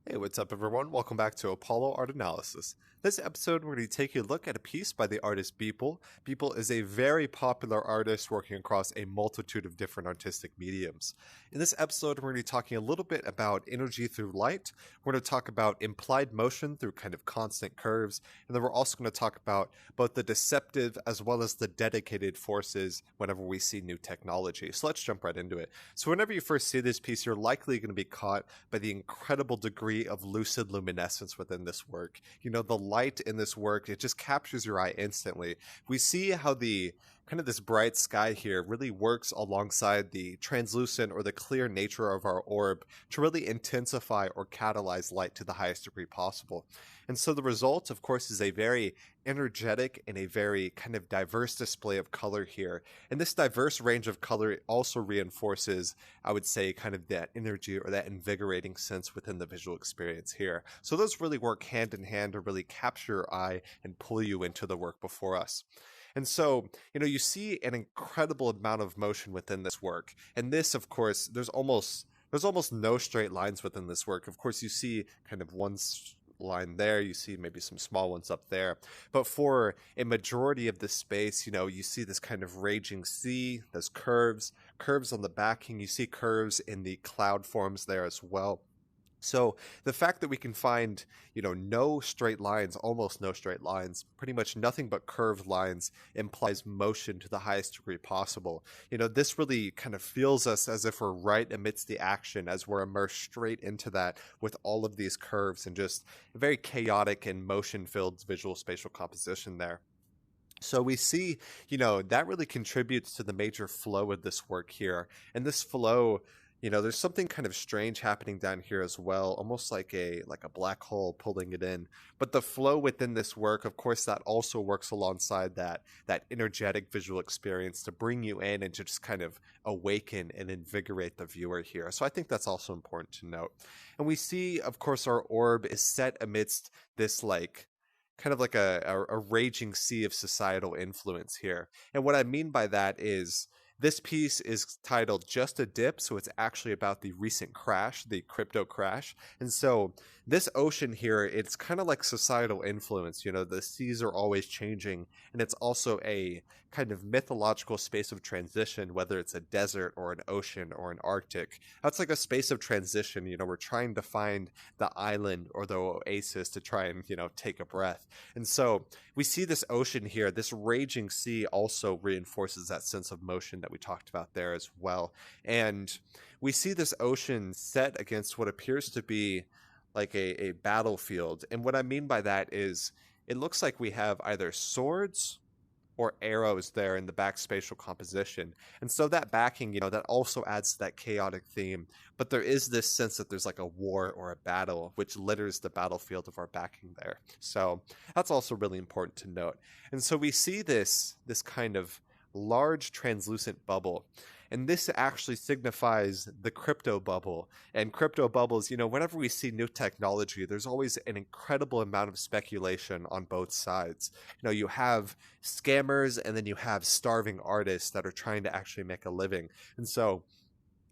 Hey, what's up, everyone? Welcome back to Apollo Art Analysis. This episode, we're going to take a look at a piece by the artist Beeple. Beeple is a very popular artist working across a multitude of different artistic mediums. In this episode, we're going to be talking a little bit about energy through light. We're going to talk about implied motion through kind of constant curves. And then we're also going to talk about both the deceptive as well as the dedicated forces whenever we see new technology. So let's jump right into it. So whenever you first see this piece, you're likely going to be caught by the incredible degree of lucid luminescence within this work. You know, the light in this work, it just captures your eye instantly. We see how the kind of this bright sky here really works alongside the translucent or the clear nature of our orb to really intensify or catalyze light to the highest degree possible. And so the result, of course, is a very energetic and a very kind of diverse display of color here. And this diverse range of color also reinforces, I would say, kind of that energy or that invigorating sense within the visual experience here. So those really work hand in hand to really capture your eye and pull you into the work before us. And so, you see an incredible amount of motion within this work. And this, of course, there's almost no straight lines within this work. Of course, you see kind of one line there, you see maybe some small ones up there, but for a majority of this space, you see this kind of raging sea. There's curves on the backing, you see curves in the cloud forms there as well. So the fact that we can find, no straight lines, almost no straight lines, pretty much nothing but curved lines, implies motion to the highest degree possible. This really kind of feels us as if we're right amidst the action, as we're immersed straight into that with all of these curves and just a very chaotic and motion-filled visual spatial composition there. So we see, that really contributes to the major flow of this work here. And this flow, there's something kind of strange happening down here as well, almost like a black hole pulling it in. But the flow within this work, of course, that also works alongside that energetic visual experience to bring you in and to just kind of awaken and invigorate the viewer here. So I think that's also important to note. And we see, of course, our orb is set amidst this kind of like a raging sea of societal influence here. And what I mean by that is this piece is titled Just a Dip, so it's actually about the recent crash, the crypto crash. And so this ocean here, it's kind of like societal influence. The seas are always changing, and it's also a kind of mythological space of transition, whether it's a desert or an ocean or an Arctic. That's like a space of transition. We're trying to find the island or the oasis to try and, take a breath. And so we see this ocean here, this raging sea also reinforces that sense of motion that we talked about there as well. And we see this ocean set against what appears to be like a battlefield. And what I mean by that is it looks like we have either swords or arrows there in the back spatial composition. And so that backing, that also adds to that chaotic theme. But there is this sense that there's like a war or a battle, which litters the battlefield of our backing there. So that's also really important to note. And so we see this kind of large translucent bubble. And this actually signifies the crypto bubble. And crypto bubbles, whenever we see new technology, there's always an incredible amount of speculation on both sides. You have scammers and then you have starving artists that are trying to actually make a living. And so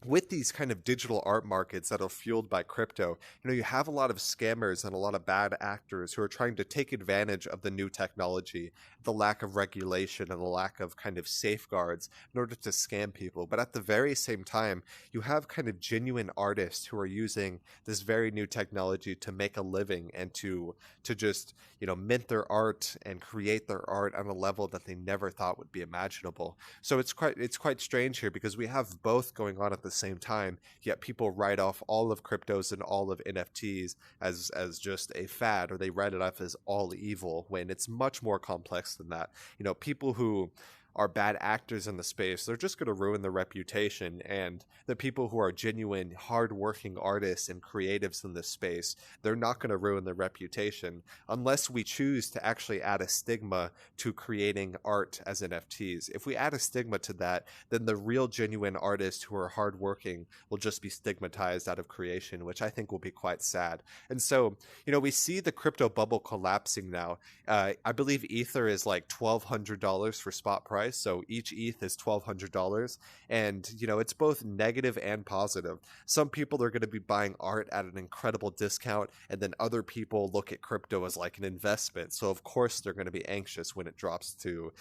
with these kind of digital art markets that are fueled by crypto, you have a lot of scammers and a lot of bad actors who are trying to take advantage of the new technology, the lack of regulation and the lack of kind of safeguards in order to scam people. But at the very same time, you have kind of genuine artists who are using this very new technology to make a living and to just, mint their art and create their art on a level that they never thought would be imaginable. So it's quite strange here because we have both going on at the same time, yet people write off all of cryptos and all of NFTs as just a fad, or they write it off as all evil when it's much more complex than that. People who are bad actors in the space, they're just going to ruin their reputation. And the people who are genuine, hardworking artists and creatives in this space, they're not going to ruin their reputation unless we choose to actually add a stigma to creating art as NFTs. If we add a stigma to that, then the real genuine artists who are hardworking will just be stigmatized out of creation, which I think will be quite sad. And so, we see the crypto bubble collapsing now. I believe Ether is like $1,200 for spot price. price. So each ETH is $1,200. And, it's both negative and positive. Some people are going to be buying art at an incredible discount, and then other people look at crypto as like an investment. So of course they're going to be anxious when it drops to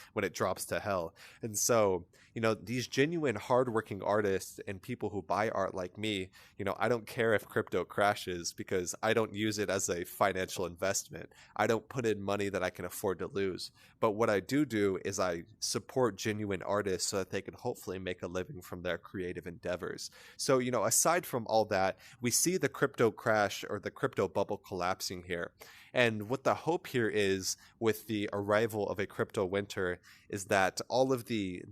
hell. And so, these genuine hardworking artists and people who buy art like me, I don't care if crypto crashes because I don't use it as a financial investment. I don't put in money that I can afford to lose. But what I do is I support genuine artists so that they can hopefully make a living from their creative endeavors. So, aside from all that, we see the crypto crash or the crypto bubble collapsing here. And what the hope here is with the arrival of a crypto winter is that all of the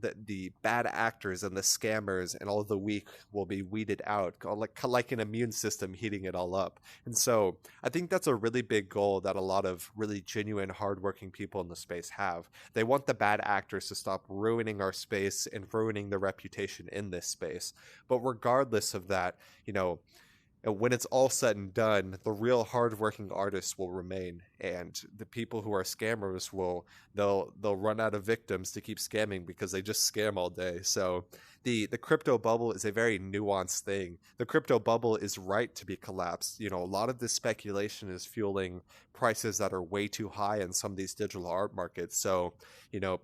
bad actors and the scammers and all of the weak will be weeded out, like an immune system heating it all up. And so I think that's a really big goal that a lot of really genuine, hardworking people in the space have. They want the bad actors to stop ruining our space and ruining the reputation in this space. But regardless of that, when it's all said and done, the real hardworking artists will remain, and the people who are scammers they'll run out of victims to keep scamming because they just scam all day. So the crypto bubble is a very nuanced thing. The crypto bubble is right to be collapsed. A lot of this speculation is fueling prices that are way too high in some of these digital art markets. So,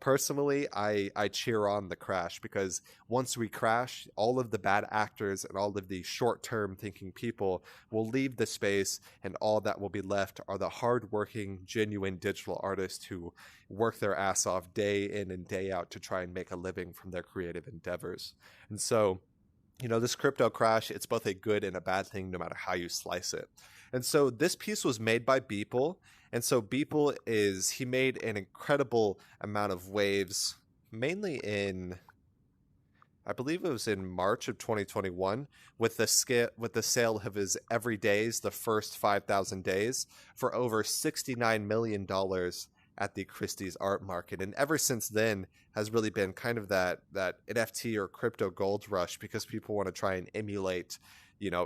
personally, I cheer on the crash, because once we crash, all of the bad actors and all of the short-term thinking people will leave the space, and all that will be left are the hardworking, genuine digital artists who work their ass off day in and day out to try and make a living from their creative endeavors. And so, this crypto crash, it's both a good and a bad thing no matter how you slice it. And so this piece was made by Beeple. And so Beeple he made an incredible amount of waves, mainly in, I believe it was in March of 2021, with the sale of his Everydays, the first 5,000 days, for over $69 million at the Christie's art market. And ever since then has really been kind of that NFT or crypto gold rush, because people want to try and emulate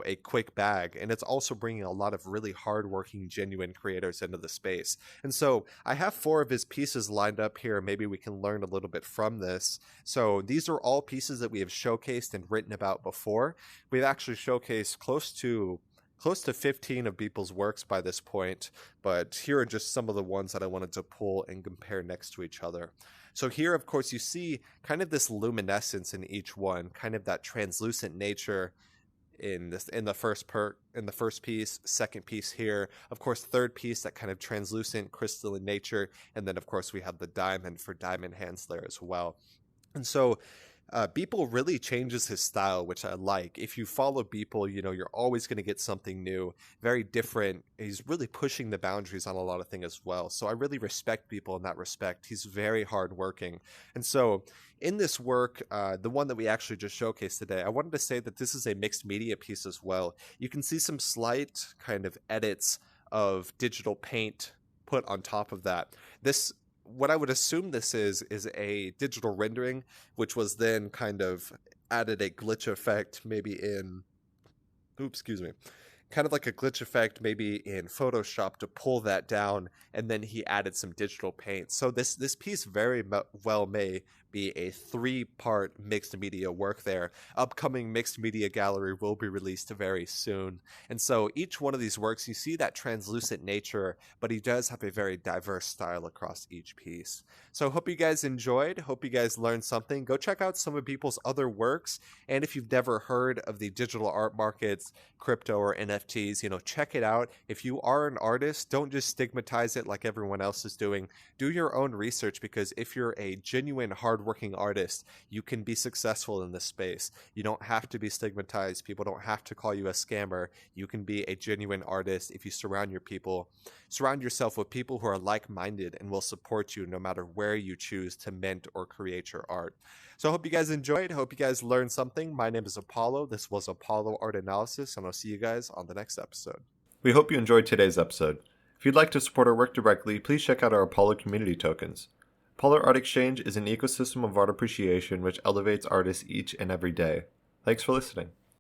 a quick bag. And it's also bringing a lot of really hardworking, genuine creators into the space. And so I have 4 of his pieces lined up here. Maybe we can learn a little bit from this. So these are all pieces that we have showcased and written about before. We've actually showcased close to 15 of Beeple's works by this point, but here are just some of the ones that I wanted to pull and compare next to each other. So here, of course, you see kind of this luminescence in each one, kind of that translucent nature in the first piece, second piece here, of course, third piece, that kind of translucent crystalline nature, and then of course we have the diamond for diamond hands there as well. And so Beeple really changes his style, which I like. If you follow Beeple, you're always going to get something new, very different. He's really pushing the boundaries on a lot of things as well. So I really respect Beeple in that respect. He's very hardworking. And so in this work, the one that we actually just showcased today, I wanted to say that this is a mixed media piece as well. You can see some slight kind of edits of digital paint put on top of that. What I would assume this is a digital rendering, which was then kind of added a glitch effect kind of like a glitch effect maybe in Photoshop to pull that down, and then he added some digital paint. So this piece very well may be a 3-part mixed media work there. Upcoming mixed media gallery will be released very soon. And so each one of these works, you see that translucent nature, but he does have a very diverse style across each piece. So hope you guys enjoyed. Hope you guys learned something. Go check out some of Beeple's other works. And if you've never heard of the digital art markets, crypto or NFTs, check it out. If you are an artist, don't just stigmatize it like everyone else is doing. Do your own research, because if you're a genuine, hardworking artist, you can be successful in this space. You don't have to be stigmatized. People don't have to call you a scammer. You can be a genuine artist if you surround yourself with people who are like-minded and will support you no matter where you choose to mint or create your art. So I hope you guys enjoyed. Hope you guys learned something. My name is Apollo. This was Apollo Art Analysis, and I'll see you guys on the next episode. We hope you enjoyed today's episode. If you'd like to support our work directly, please check out our Apollo community tokens. Apollo Art Exchange is an ecosystem of art appreciation which elevates artists each and every day. Thanks for listening.